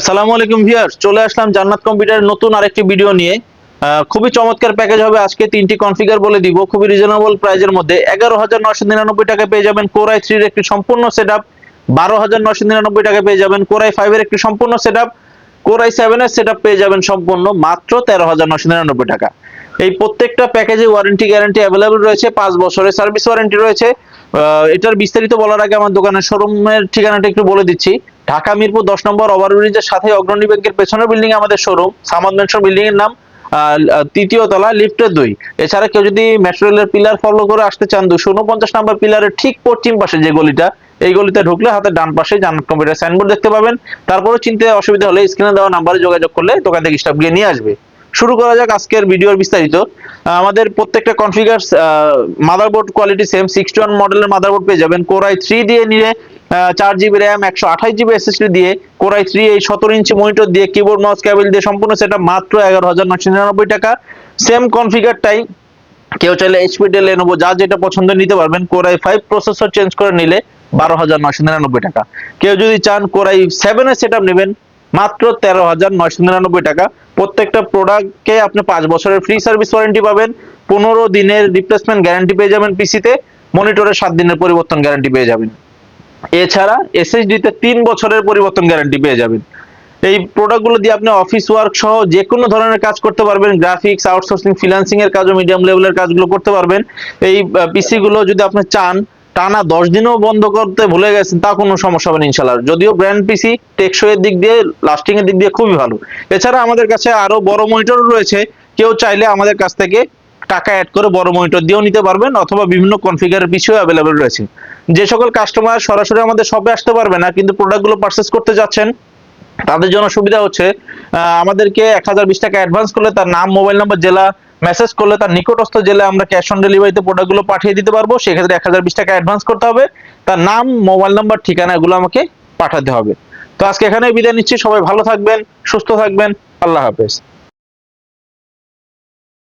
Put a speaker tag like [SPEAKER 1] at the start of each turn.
[SPEAKER 1] আসসালামু আলাইকুম ভিউয়ার্স, চলে আসলাম জান্নাত কম্পিউটারের নতুন আরেকটি ভিডিও নিয়ে। খুবই চমৎকার প্যাকেজ হবে। আজকে তিনটি কনফিগার বলে দিব খুবই রিজনেবল প্রাইজের মধ্যে। 11,999 টাকায় পেয়ে যাবেন কোর i3 এর একটি সম্পূর্ণ সেটআপ। 12,999 টাকায় পেয়ে যাবেন কোর i5 এর একটি সম্পূর্ণ সেটআপ। কোর i7 এর সেটআপ পেয়ে যাবেন সম্পূর্ণ মাত্র 13,999 টাকা। এই প্রত্যেকটা প্যাকেজে ওয়ারেন্টি গ্যারান্টি অ্যাভেলেবল রয়েছে, 5 বছরের সার্ভিস ওয়ারেন্টি রয়েছে। এটার বিস্তারিত বলার আগে আমার দোকানের শোরুমের ঠিকানাটা একটু বলে দিচ্ছি। ঢাকা মিরপুর 10 নম্বর ওভারব্রিজের সাথে অগ্রণী ব্যাংকের পেছনের বিল্ডিং এ আমাদের শোরুম। সামাদ মেনশন বিল্ডিং এর নাম, তৃতীয় তলা, লিফটের 2। এছাড়া কেউ যদি মেট্রো রেলের পিলার ফলো করে আসতে চান, 249 নম্বর পিলারের ঠিক পশ্চিম পাশে যে গলিটা, এই গলিতে ঢুকলে হাতের ডান পাশে জান্নাত কম্পিউটার সাইনবোর্ড দেখতে পাবেন। তারপরে চিনতে অসুবিধা হলে স্ক্রিনে দেওয়া নাম্বারে যোগাযোগ করলে দোকান থেকে স্টাফ গিয়ে নিয়ে আসবে। শুরু করা যাক আজকের ভিডিওর বিস্তারিত। আমাদের প্রত্যেকটা কনফিগার মাদারবোর্ড কোয়ালিটি সেম। 61 মডেলের মাদারবোর্ড পেয়ে যাবেন। কোর i3 দিয়ে নিলে 4GB র্যাম, 128GB SSD দিয়ে, কোর i3 এই 17 ইঞ্চি মনিটর দিয়ে, কিবোর্ড মাউস কেবল দিয়ে সম্পূর্ণ সেটআপ মাত্র 11,999 টাকা। সেম কনফিগারটাই কেউ চাইলে এইচপি, ডেল, লেনোভো যার যেটা পছন্দ নিতে পারবেন। কোর i5 প্রসেসর চেঞ্জ করে নিলে 12,999 টাকা। কেউ যদি চান কোর i7 এর সেটআপ নেবেন, মাত্র 13,999 টাকা। প্রত্যেকটা প্রোডাক্টকে আপনি 5 বছরের ফ্রি সার্ভিস ওয়ারেন্টি পাবেন, 15 দিনের রিপ্লেসমেন্ট গ্যারান্টি পেয়ে যাবেন পিসিতে, মনিটরের 7 দিনের পরিবর্তন গ্যারান্টি পেয়ে যাবেন। এছাড়া এসএসডি তে 3 বছরের পরিবর্তন গ্যারান্টি পেয়ে যাবেন। এই প্রোডাক্টগুলো দিয়ে আপনি অফিস ওয়ার্ক সহ যে কোনো ধরনের কাজ করতে পারবেন। গ্রাফিক্স, আউটসোর্সিং, ফ্রিল্যান্সিং এর কাজও মিডিয়াম লেভেলের কাজগুলো করতে পারবেন। এই পিসি গুলো যদি আপনি চান টানা 10 দিনও বন্ধ করতে ভুলে গেছেন, তা কোনো সমস্যা হবে না ইনশাআল্লাহ। যদিও ব্র্যান্ড পিসি টেকসই এর দিক দিয়ে, লাস্টিং এর দিক দিয়ে খুবই ভালো। এছাড়া আমাদের কাছে আরো বড় মনিটরও রয়েছে। কেউ চাইলে আমাদের কাছ থেকে টাকা অ্যাড করে বড় মনিটর দিয়েও নিতে পারবেন, অথবা বিভিন্ন কনফিগারের পিসিও অ্যাভেলেবল রয়েছে। যে সকল কাস্টমার সরাসরি আমাদের শপে আসতে পারবে না কিন্তু প্রোডাক্টগুলো পারচেজ করতে যাচ্ছেন, তাদের জন্য সুবিধা হচ্ছে আমাদেরকে 1020 টাকা অ্যাডভান্স করলে তার নাম, মোবাইল নাম্বার, জেলা মেসেজ করলে তার নিকটস্থ জেলায় আমরা ক্যাশ অন ডেলিভারিতে প্রোডাক্টগুলো পাঠিয়ে দিতে পারবো। সেক্ষেত্রে 1020 টাকা অ্যাডভান্স করতে হবে, তার নাম, মোবাইল নাম্বার, ঠিকানা এগুলো আমাকে পাঠাতে হবে। তো আজকে এখানে বিদায় নিচ্ছি। সবাই ভালো থাকবেন, সুস্থ থাকবেন। আল্লাহ হাফেজ।